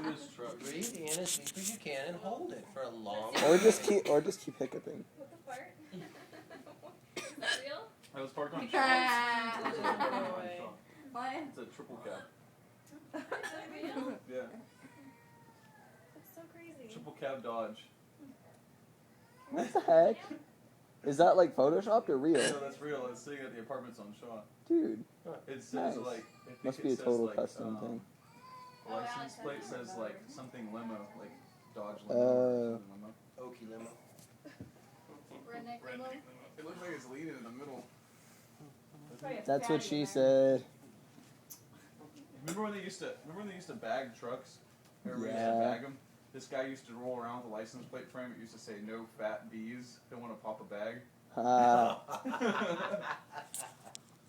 Do this truck. Breathe in as deep as you can and hold it for a long Or just keep hiccuping. What the fart? Is that real? I was parked on Shaw. What? It's a triple cab. Is that real? Yeah. That's so crazy. Triple cab Dodge. What the heck? Is that like photoshopped or real? No, that's real. It's sitting at the apartments on Shaw. Dude. It says Nice. like Must be a total custom thing. License plate says like something limo, like Dodge limo or something limo. Okie limo. Redneck limo. It looks like it's leaning in the middle. That's what she said. Remember when they used to bag trucks? Everybody used Yeah. to bag them. This guy used to roll around with a license plate frame. It used to say "No fat bees. Don't want to pop a bag."